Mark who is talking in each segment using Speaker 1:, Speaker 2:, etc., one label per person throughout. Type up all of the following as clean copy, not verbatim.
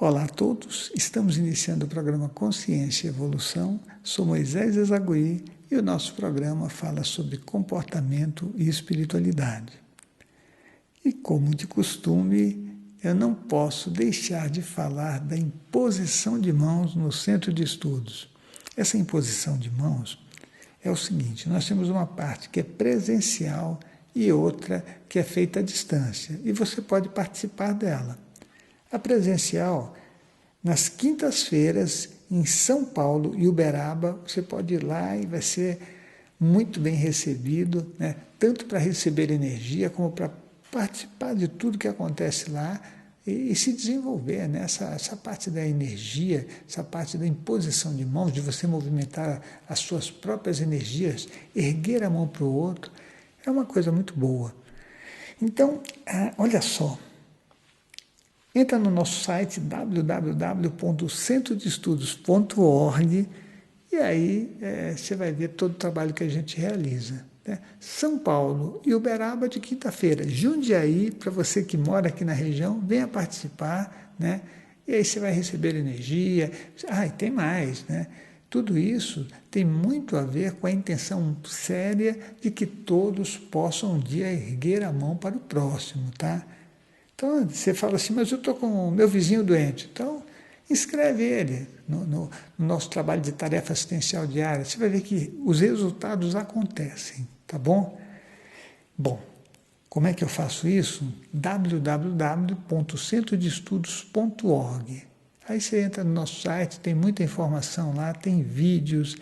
Speaker 1: Olá a todos, estamos iniciando o programa Consciência e Evolução. Sou Moisés Ezagui e o nosso programa fala sobre comportamento e espiritualidade. E como de costume, eu não posso deixar de falar da imposição de mãos no centro de estudos. Essa imposição de mãos é o seguinte: nós temos uma parte que é presencial e outra que é feita à distância, e você pode participar dela. A presencial, nas quintas-feiras, em São Paulo e Uberaba, você pode ir lá e vai ser muito bem recebido, né? Tanto para receber energia como para participar de tudo que acontece lá e se desenvolver, né? Essa parte da energia, essa parte da imposição de mãos, de você movimentar as suas próprias energias, erguer a mão para o outro, é uma coisa muito boa. Então, olha só, entra no nosso site www.centrodeestudos.org e aí você vai ver todo o trabalho que a gente realiza. Né? São Paulo e Uberaba de quinta-feira. Jundiaí, para você que mora aqui na região, venha participar, né? E aí você vai receber energia. E tem mais, né? Tudo isso tem muito a ver com a intenção séria de que todos possam um dia erguer a mão para o próximo, tá? Então, você fala assim, mas eu estou com o meu vizinho doente. Então, inscreve ele no nosso trabalho de tarefa assistencial diária. Você vai ver que os resultados acontecem, tá bom? Bom, como é que eu faço isso? www.centrodeestudos.org. Aí você entra no nosso site, tem muita informação lá, tem vídeos,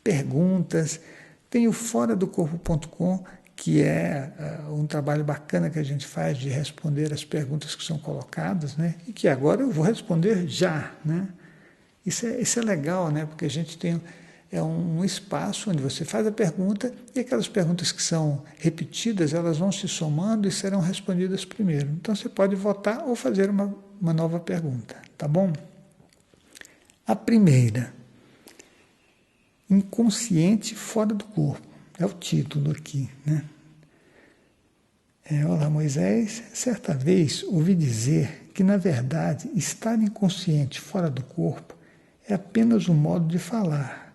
Speaker 1: perguntas, tem o foradocorpo.com, que é um trabalho bacana que a gente faz de responder as perguntas que são colocadas, né? E que agora eu vou responder já, né? Isso é legal, né? Porque a gente tem um espaço onde você faz a pergunta e aquelas perguntas que são repetidas, elas vão se somando e serão respondidas primeiro. Então você pode votar ou fazer uma nova pergunta, tá bom? A primeira, inconsciente fora do corpo. É o título aqui, né? Olá, Moisés. Certa vez ouvi dizer que, na verdade, estar inconsciente fora do corpo é apenas um modo de falar.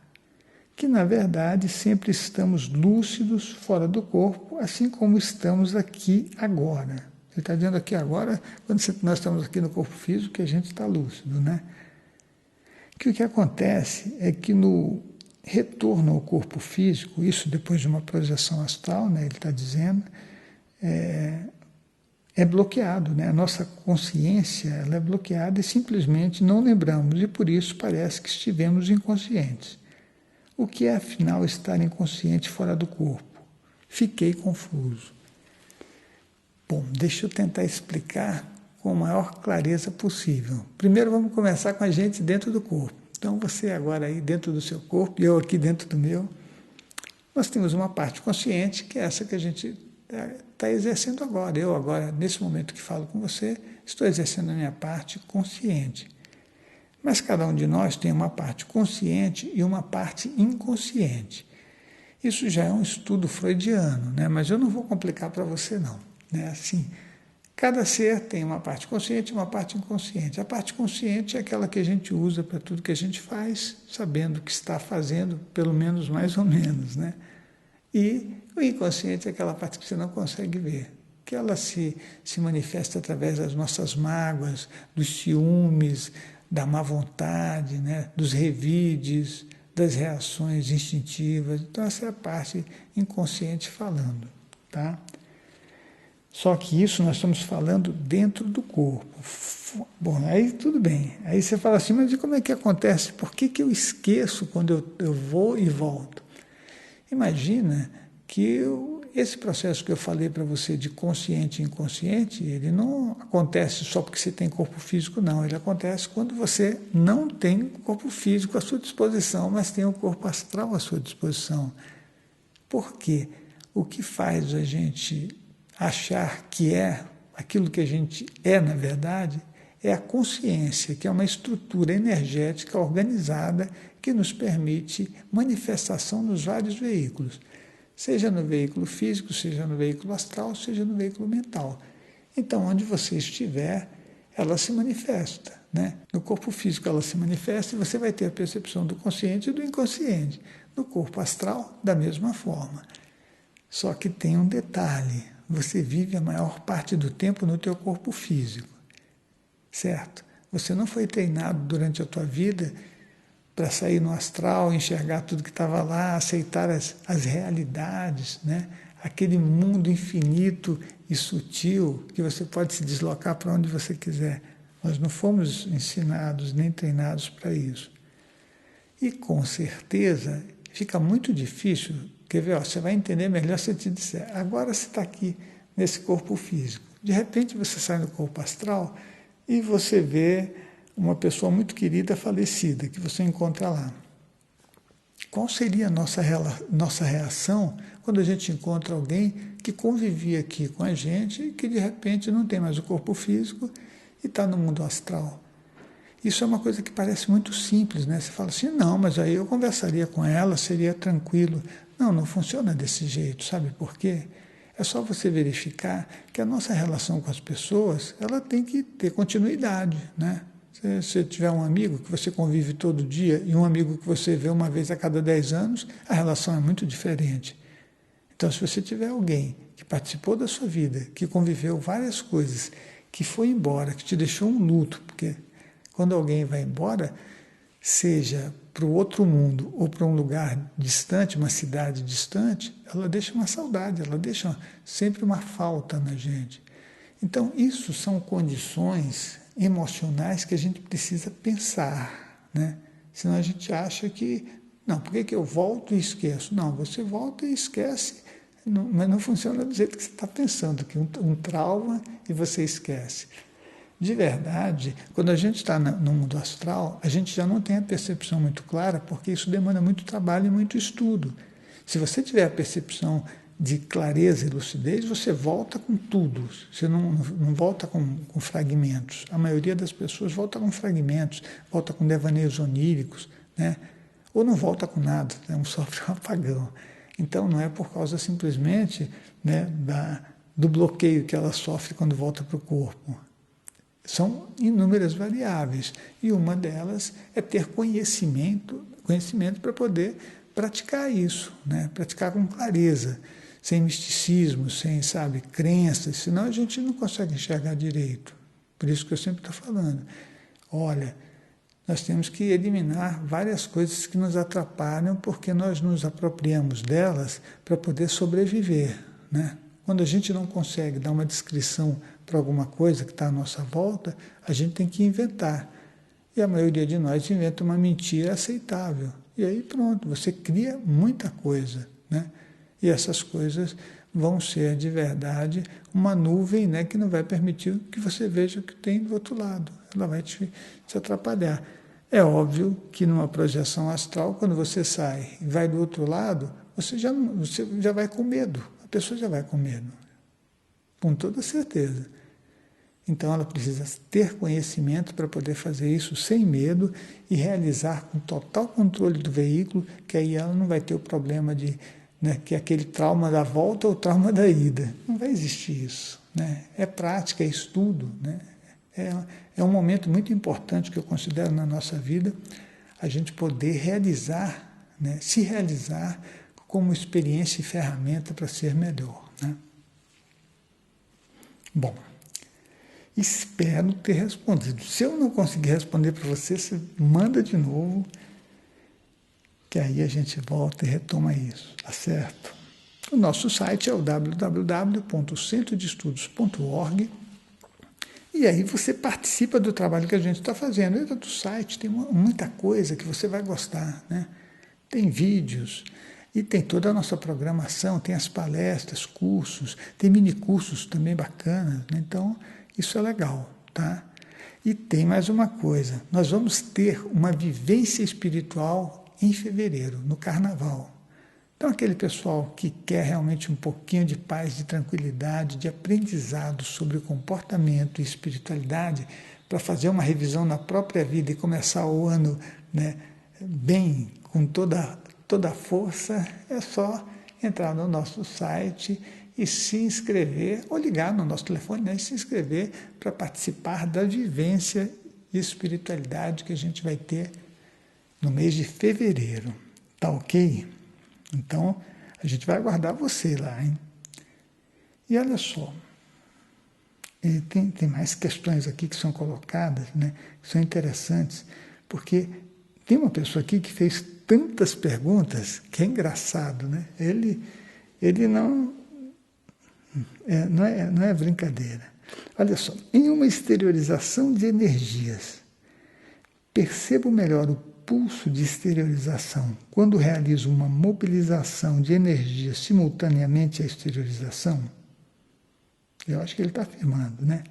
Speaker 1: Que, na verdade, sempre estamos lúcidos fora do corpo, assim como estamos aqui agora. Ele está dizendo aqui agora, quando nós estamos aqui no corpo físico, que a gente está lúcido, né? Que o que acontece é que no retorno ao corpo físico, isso depois de uma projeção astral, né, ele está dizendo, é bloqueado, né? A nossa consciência ela é bloqueada e simplesmente não lembramos, e por isso parece que estivemos inconscientes. O que é, afinal, estar inconsciente fora do corpo? Fiquei confuso. Bom, deixa eu tentar explicar com a maior clareza possível. Primeiro vamos começar com a gente dentro do corpo. Então você agora aí dentro do seu corpo e eu aqui dentro do meu, nós temos uma parte consciente que é essa que a gente está exercendo agora. Eu agora, nesse momento que falo com você, estou exercendo a minha parte consciente. Mas cada um de nós tem uma parte consciente e uma parte inconsciente. Isso já é um estudo freudiano, né? Mas eu não vou complicar para você não. Né? Assim, cada ser tem uma parte consciente e uma parte inconsciente. A parte consciente é aquela que a gente usa para tudo que a gente faz, sabendo que está fazendo, pelo menos mais ou menos, né? E o inconsciente é aquela parte que você não consegue ver, que ela se manifesta através das nossas mágoas, dos ciúmes, da má vontade, né? Dos revides, das reações instintivas. Então essa é a parte inconsciente falando, tá? Só que isso nós estamos falando dentro do corpo. Bom, aí tudo bem. Aí você fala assim, mas e como é que acontece? Por que eu esqueço quando eu vou e volto? Imagina que esse processo que eu falei para você de consciente e inconsciente, ele não acontece só porque você tem corpo físico, não. Ele acontece quando você não tem corpo físico à sua disposição, mas tem o corpo astral à sua disposição. Por quê? O que faz a gente achar que é aquilo que a gente é, na verdade, é a consciência, que é uma estrutura energética organizada que nos permite manifestação nos vários veículos, seja no veículo físico, seja no veículo astral, seja no veículo mental. Então, onde você estiver, ela se manifesta. né? No corpo físico ela se manifesta e você vai ter a percepção do consciente e do inconsciente. No corpo astral, da mesma forma. Só que tem um detalhe, você vive a maior parte do tempo no teu corpo físico, certo? Você não foi treinado durante a tua vida para sair no astral, enxergar tudo que estava lá, aceitar as realidades, né? Aquele mundo infinito e sutil que você pode se deslocar para onde você quiser. Nós não fomos ensinados nem treinados para isso. E com certeza fica muito difícil, quer ver, você vai entender melhor se eu te disser, agora você está aqui nesse corpo físico, de repente você sai do corpo astral e você vê uma pessoa muito querida falecida, que você encontra lá. Qual seria a nossa reação quando a gente encontra alguém que convivia aqui com a gente e que de repente não tem mais o corpo físico e está no mundo astral? Isso é uma coisa que parece muito simples, né? Você fala assim, não, mas aí eu conversaria com ela, seria tranquilo. Não, não funciona desse jeito, sabe por quê? É só você verificar que a nossa relação com as pessoas, ela tem que ter continuidade, né? Se você tiver um amigo que você convive todo dia e um amigo que você vê uma vez a cada 10 anos, a relação é muito diferente. Então, se você tiver alguém que participou da sua vida, que conviveu várias coisas, que foi embora, que te deixou um luto, porque quando alguém vai embora, seja para o outro mundo ou para um lugar distante, uma cidade distante, ela deixa uma saudade, ela deixa sempre uma falta na gente. Então, isso são condições emocionais que a gente precisa pensar, né? Senão a gente acha que, não, por que eu volto e esqueço? Não, você volta e esquece, mas não funciona do jeito que você está pensando, que um trauma e você esquece. De verdade, quando a gente está no mundo astral, a gente já não tem a percepção muito clara, porque isso demanda muito trabalho e muito estudo. Se você tiver a percepção de clareza e lucidez, você volta com tudo, você não volta com fragmentos. A maioria das pessoas volta com fragmentos, volta com devaneios oníricos, né? Ou não volta com nada, né? Sofre um apagão. Então não é por causa simplesmente, né, do bloqueio que ela sofre quando volta para o corpo. São inúmeras variáveis, e uma delas é ter conhecimento para poder praticar isso, né? Praticar com clareza, sem misticismo, sem, crenças, senão a gente não consegue enxergar direito. Por isso que eu sempre estou falando, olha, nós temos que eliminar várias coisas que nos atrapalham porque nós nos apropriamos delas para poder sobreviver, né? Quando a gente não consegue dar uma descrição para alguma coisa que está à nossa volta, a gente tem que inventar. E a maioria de nós inventa uma mentira aceitável. E aí pronto, você cria muita coisa, né? E essas coisas vão ser, de verdade, uma nuvem, né, que não vai permitir que você veja o que tem do outro lado. Ela vai te atrapalhar. É óbvio que numa projeção astral, quando você sai e vai do outro lado, você já vai com medo. A pessoa já vai com medo, com toda certeza. Então ela precisa ter conhecimento para poder fazer isso sem medo e realizar com total controle do veículo, que aí ela não vai ter o problema de, né, que é aquele trauma da volta ou trauma da ida. Não vai existir isso, né? É prática, é estudo, né? É um momento muito importante que eu considero na nossa vida, a gente poder realizar, né, se realizar como experiência e ferramenta para ser melhor, né? Bom, espero ter respondido. Se eu não conseguir responder para você, você manda de novo, que aí a gente volta e retoma isso, tá certo? O nosso site é o www.centrodeestudos.org e aí você participa do trabalho que a gente está fazendo. Entra do site, tem muita coisa que você vai gostar, né? Tem vídeos e tem toda a nossa programação, tem as palestras, cursos, tem minicursos também bacanas, né? Então, isso é legal, tá? E tem mais uma coisa, nós vamos ter uma vivência espiritual em fevereiro, no Carnaval. Então, aquele pessoal que quer realmente um pouquinho de paz, de tranquilidade, de aprendizado sobre o comportamento e espiritualidade, para fazer uma revisão na própria vida e começar o ano, né, bem, com toda a força, é só entrar no nosso site e se inscrever, ou ligar no nosso telefone, né, e se inscrever para participar da vivência e espiritualidade que a gente vai ter no mês de fevereiro. Tá ok? Então, a gente vai aguardar você lá, hein? E olha só, tem mais questões aqui que são colocadas, né, que são interessantes, porque tem uma pessoa aqui que fez tantas perguntas que é engraçado, né? Ele não é brincadeira. Olha só, em uma exteriorização de energias, percebo melhor o pulso de exteriorização quando realizo uma mobilização de energia simultaneamente à exteriorização? Eu acho que ele está afirmando, né?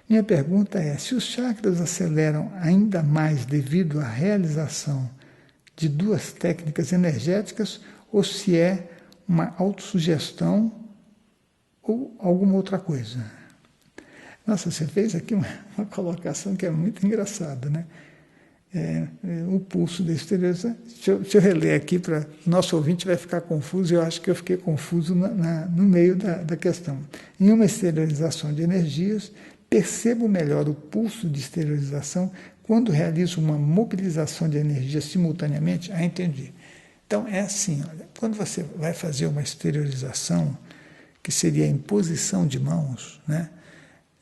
Speaker 1: Minha pergunta é, se os chakras aceleram ainda mais devido à realização de duas técnicas energéticas ou se é uma autossugestão ou alguma outra coisa. Nossa, você fez aqui uma colocação que é muito engraçada, né? O pulso da exteriorização. Deixa eu reler aqui para o nosso ouvinte vai ficar confuso, eu acho que eu fiquei confuso no meio da questão. Em uma exteriorização de energias, percebo melhor o pulso de exteriorização quando realizo uma mobilização de energia simultaneamente. Ah, entendi. Então é assim, olha, quando você vai fazer uma exteriorização, que seria a imposição de mãos, né?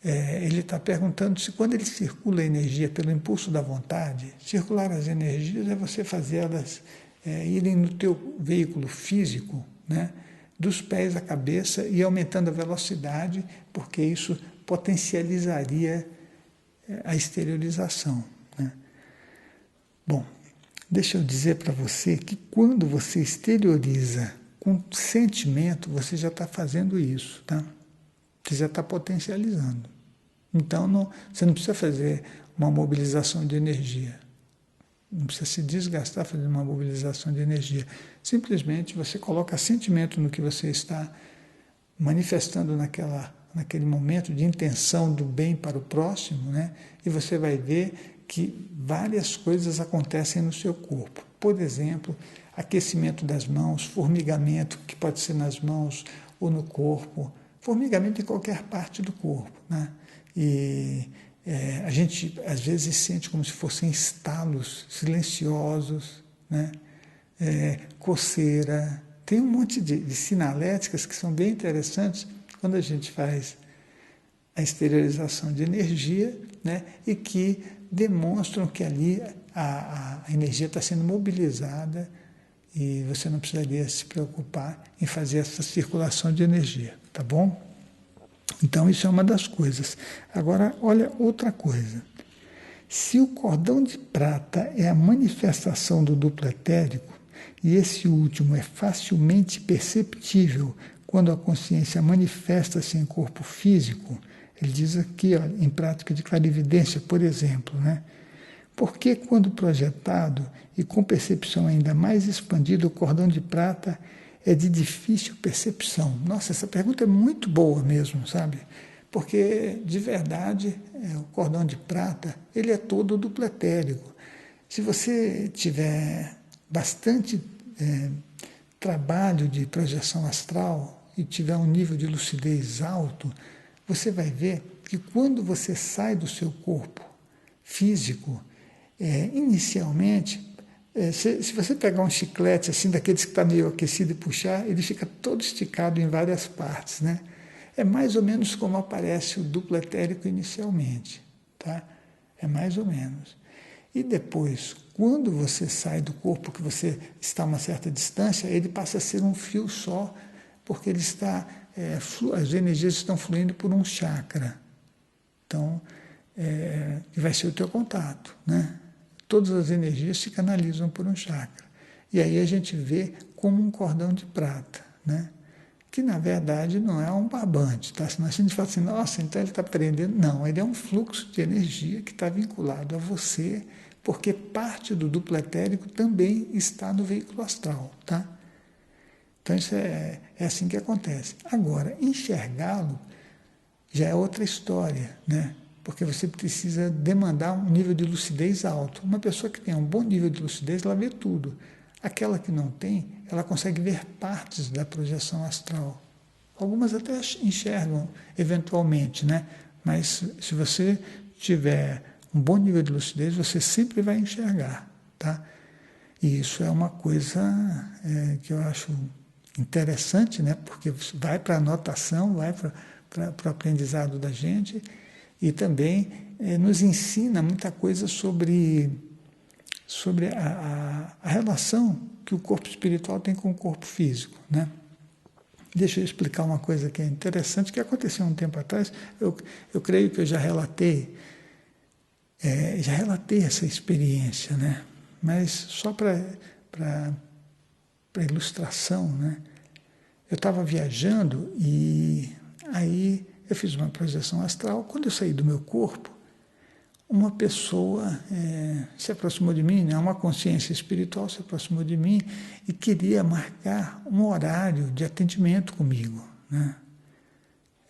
Speaker 1: Ele está perguntando se quando ele circula a energia pelo impulso da vontade, circular as energias é você fazer elas irem no teu veículo físico, né, dos pés à cabeça e aumentando a velocidade, porque isso potencializaria a exteriorização, né? Bom, deixa eu dizer para você que quando você exterioriza com sentimento, você já está fazendo isso, tá? Você já está potencializando. Então, você não precisa fazer uma mobilização de energia. Não precisa se desgastar fazendo uma mobilização de energia. Simplesmente você coloca sentimento no que você está manifestando naquele momento de intenção do bem para o próximo, né? E você vai ver que várias coisas acontecem no seu corpo. Por exemplo, aquecimento das mãos, formigamento, que pode ser nas mãos ou no corpo, formigamento em qualquer parte do corpo, né? E a gente às vezes sente como se fossem estalos silenciosos, né? Coceira. Tem um monte de sinaléticas que são bem interessantes quando a gente faz a exteriorização de energia, né? E que demonstram que ali a energia está sendo mobilizada e você não precisaria se preocupar em fazer essa circulação de energia, tá bom? Então, isso é uma das coisas. Agora, olha outra coisa. Se o cordão de prata é a manifestação do duplo etérico, e esse último é facilmente perceptível quando a consciência manifesta-se em corpo físico, ele diz aqui, ó, em prática de clarividência, por exemplo, né? Porque quando projetado e com percepção ainda mais expandida, o cordão de prata é de difícil percepção? Nossa, essa pergunta é muito boa mesmo, sabe? Porque, de verdade, o cordão de prata, ele é todo duplo etérico. Se você tiver bastante trabalho de projeção astral e tiver um nível de lucidez alto, você vai ver que quando você sai do seu corpo físico, inicialmente, se você pegar um chiclete assim, daqueles que está meio aquecido e puxar, ele fica todo esticado em várias partes, né? É mais ou menos como aparece o duplo etérico inicialmente, tá? É mais ou menos. E depois, quando você sai do corpo, que você está a uma certa distância, ele passa a ser um fio só, porque ele está, as energias estão fluindo por um chakra. Então, vai ser o teu contato, né? Todas as energias se canalizam por um chakra. E aí a gente vê como um cordão de prata, né? Que na verdade não é um barbante, tá? Senão a gente fala assim, nossa, então ele está prendendo. Não, ele é um fluxo de energia que está vinculado a você, porque parte do duplo etérico também está no veículo astral, tá? Então isso é assim que acontece. Agora, enxergá-lo já é outra história, né? Porque você precisa demandar um nível de lucidez alto. Uma pessoa que tem um bom nível de lucidez, ela vê tudo. Aquela que não tem, ela consegue ver partes da projeção astral. Algumas até enxergam eventualmente, né? Mas se você tiver um bom nível de lucidez, você sempre vai enxergar, tá? E isso é uma coisa que eu acho interessante, né? Porque vai para a anotação, vai para o aprendizado da gente e também nos ensina muita coisa sobre a relação que o corpo espiritual tem com o corpo físico, né? Deixa eu explicar uma coisa que é interessante, que aconteceu um tempo atrás. Eu creio que eu já relatei essa experiência, né? Mas só para ilustração, né? Eu estava viajando e aí eu fiz uma projeção astral. Quando eu saí do meu corpo, uma pessoa se aproximou de mim, né? Uma consciência espiritual se aproximou de mim e queria marcar um horário de atendimento comigo, né?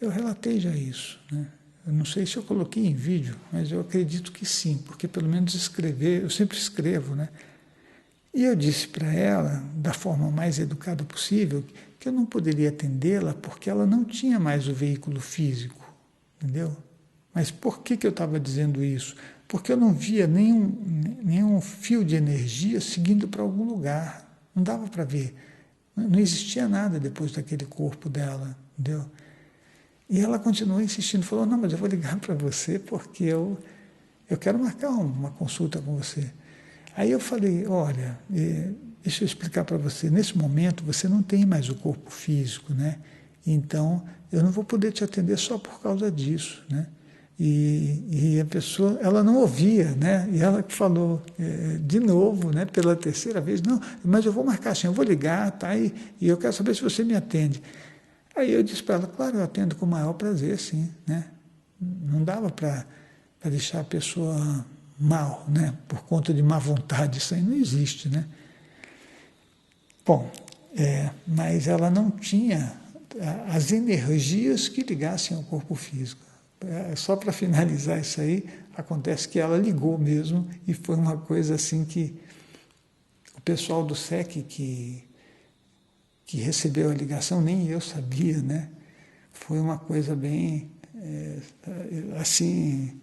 Speaker 1: Eu relatei já isso, né? Eu não sei se eu coloquei em vídeo, mas eu acredito que sim, porque pelo menos escrever, eu sempre escrevo, né? E eu disse para ela, da forma mais educada possível, que eu não poderia atendê-la porque ela não tinha mais o veículo físico, entendeu? Mas por que eu estava dizendo isso? Porque eu não via nenhum fio de energia seguindo para algum lugar. Não dava para ver. Não existia nada depois daquele corpo dela, entendeu? E ela continuou insistindo, falou, não, mas eu vou ligar para você porque eu quero marcar uma consulta com você. Aí eu falei, olha, deixa eu explicar para você, nesse momento você não tem mais o corpo físico, né? Então eu não vou poder te atender só por causa disso, né? E a pessoa, ela não ouvia, né? E ela falou de novo, né? Pela terceira vez, não, mas eu vou marcar assim, eu vou ligar, tá? E eu quero saber se você me atende. Aí eu disse para ela, claro, eu atendo com o maior prazer, sim, né? Não dava para deixar a pessoa mal, né? Por conta de má vontade, isso aí não existe, né? Bom, mas ela não tinha as energias que ligassem ao corpo físico. Só para finalizar isso aí, acontece que ela ligou mesmo e foi uma coisa assim que o pessoal do SEC que recebeu a ligação, nem eu sabia, né? Foi uma coisa bem, assim,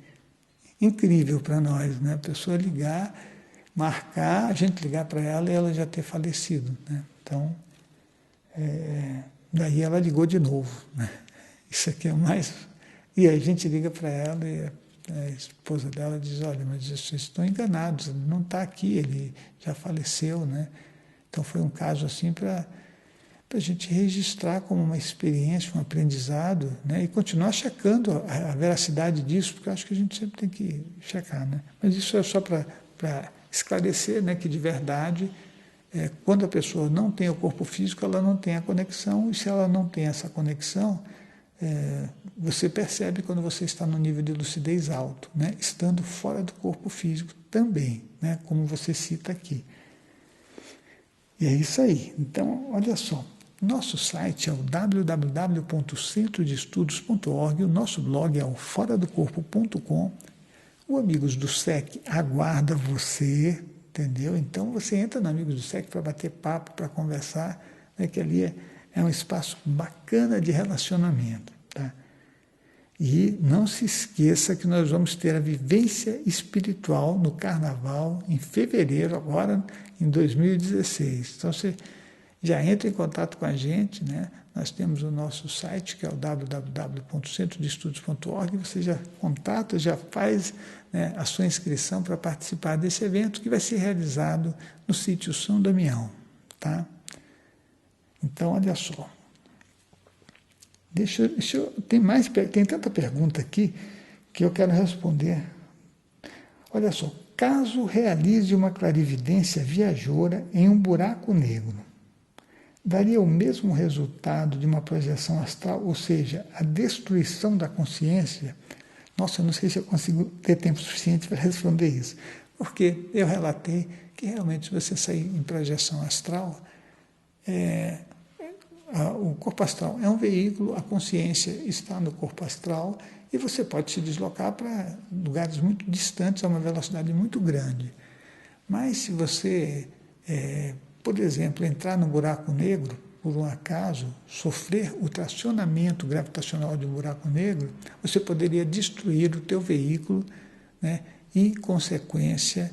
Speaker 1: incrível para nós, né? A pessoa ligar, marcar, a gente ligar para ela e ela já ter falecido, né? Então, daí ela ligou de novo, né? Isso aqui é o mais... E a gente liga para ela e a esposa dela diz, olha, mas vocês estão enganados, ele não está aqui, ele já faleceu, né? Então foi um caso assim para a gente registrar como uma experiência, um aprendizado, né? E continuar checando a veracidade disso, porque eu acho que a gente sempre tem que checar, né? Mas isso é só para esclarecer, né, que de verdade, quando a pessoa não tem o corpo físico, ela não tem a conexão, e se ela não tem essa conexão, você percebe quando você está no nível de lucidez alto, né? Estando fora do corpo físico também, né? Como você cita aqui. E é isso aí. Então, olha só, nosso site é o www.centrodeestudos.org, o nosso blog é o foradocorpo.com, o Amigos do SEC aguarda você, entendeu? Então você entra no Amigos do SEC para bater papo, para conversar, né? Que ali é um espaço bacana de relacionamento, tá? E não se esqueça que nós vamos ter a vivência espiritual no Carnaval em fevereiro, agora em 2016. Então você já entra em contato com a gente, né? Nós temos o nosso site, que é o www.centrodeestudos.org, você já contata, já faz, né, a sua inscrição para participar desse evento que vai ser realizado no sítio São Damião, tá? Então, olha só. Tem tanta pergunta aqui que eu quero responder. Olha só, caso realize uma clarividência viajoura em um buraco negro, daria o mesmo resultado de uma projeção astral, ou seja, a destruição da consciência? Nossa, eu não sei se eu consigo ter tempo suficiente para responder isso, porque eu relatei que realmente se você sair em projeção astral, o corpo astral é um veículo, a consciência está no corpo astral e você pode se deslocar para lugares muito distantes a uma velocidade muito grande. Mas se você, por exemplo, entrar no buraco negro, por um acaso, sofrer o tracionamento gravitacional de um buraco negro, você poderia destruir o teu veículo, né, e, em consequência,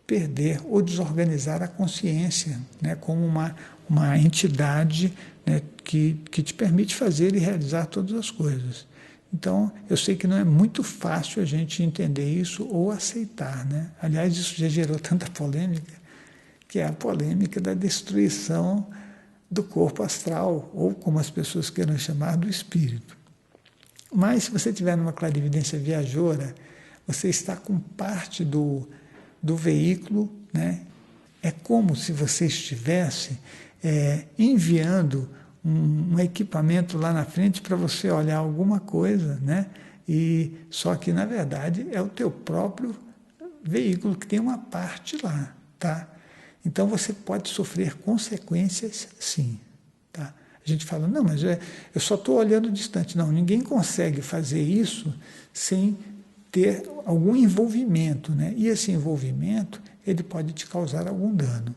Speaker 1: perder ou desorganizar a consciência, né, como uma entidade, né, que te permite fazer e realizar todas as coisas. Então, eu sei que não é muito fácil a gente entender isso ou aceitar, né? Aliás, isso já gerou tanta polêmica, que é a polêmica da destruição do corpo astral, ou como as pessoas queiram chamar, do espírito. Mas, se você tiver numa clarividência viajoura, você está com parte do veículo, né? É como se você estivesse enviando um equipamento lá na frente para você olhar alguma coisa, né? E só que, na verdade, é o teu próprio veículo que tem uma parte lá, tá? Então, você pode sofrer consequências, sim, tá? A gente fala, não, mas eu só estou olhando distante. Não, ninguém consegue fazer isso sem ter algum envolvimento, né? E esse envolvimento, ele pode te causar algum dano.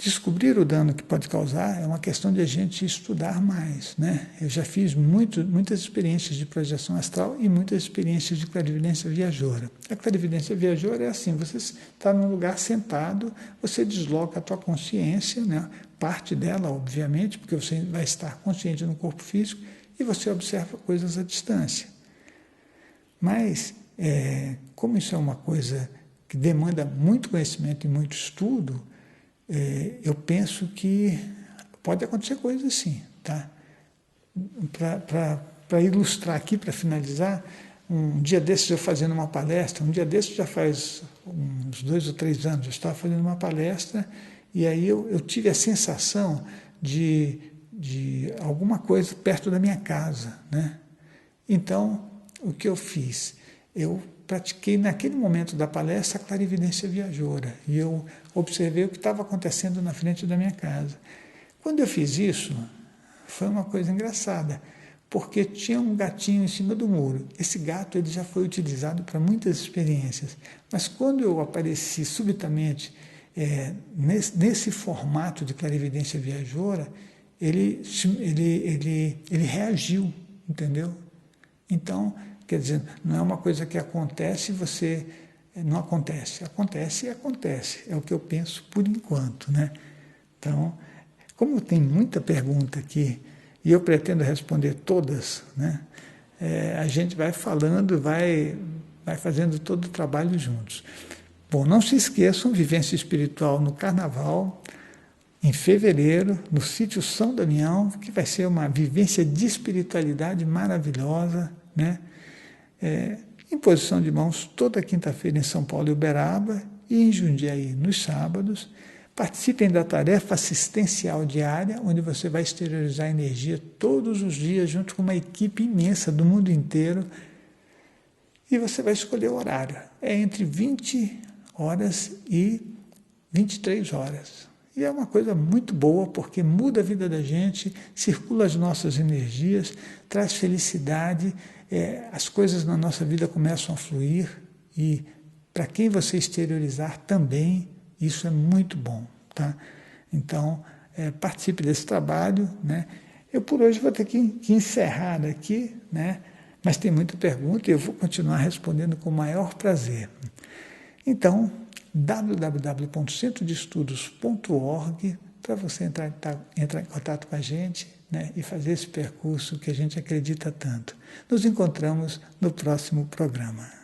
Speaker 1: Descobrir o dano que pode causar é uma questão de a gente estudar mais, né? Eu já fiz muitas experiências de projeção astral e muitas experiências de clarividência viajoura. A clarividência viajoura é assim, você está num lugar sentado, você desloca a tua consciência, né? Parte dela, obviamente, porque você vai estar consciente no corpo físico e você observa coisas à distância. Mas, como isso é uma coisa que demanda muito conhecimento e muito estudo, eu penso que pode acontecer coisas assim, tá? Para ilustrar aqui, para finalizar, um dia desses eu fazendo uma palestra, um dia desses já faz uns 2 ou 3 anos, eu estava fazendo uma palestra e aí eu tive a sensação de alguma coisa perto da minha casa, né? Então, o que eu fiz? Eu pratiquei naquele momento da palestra a clarividência viajoura e eu observei o que estava acontecendo na frente da minha casa. Quando eu fiz isso, foi uma coisa engraçada, porque tinha um gatinho em cima do muro. Esse gato ele já foi utilizado para muitas experiências, mas quando eu apareci subitamente nesse formato de clarividência viajoura, ele reagiu, entendeu? Então, quer dizer, não é uma coisa que acontece e você não acontece. Acontece e acontece. É o que eu penso por enquanto, né? Então, como tem muita pergunta aqui e eu pretendo responder todas, né? A gente vai falando, vai fazendo todo o trabalho juntos. Bom, não se esqueçam, vivência espiritual no Carnaval, em fevereiro, no sítio São Damião, que vai ser uma vivência de espiritualidade maravilhosa, né? Imposição de mãos toda quinta-feira em São Paulo e Uberaba e em Jundiaí nos sábados. Participem da tarefa assistencial diária, onde você vai exteriorizar energia todos os dias junto com uma equipe imensa do mundo inteiro e você vai escolher o horário. É entre 20 horas e 23 horas. E é uma coisa muito boa, porque muda a vida da gente, circula as nossas energias, traz felicidade, as coisas na nossa vida começam a fluir e para quem você exteriorizar também, isso é muito bom, tá? Então, participe desse trabalho, né? Eu por hoje vou ter que encerrar aqui, né? Mas tem muita pergunta e eu vou continuar respondendo com o maior prazer. Então, www.centrodeestudos.org para você entrar em contato com a gente, né, e fazer esse percurso que a gente acredita tanto. Nos encontramos no próximo programa.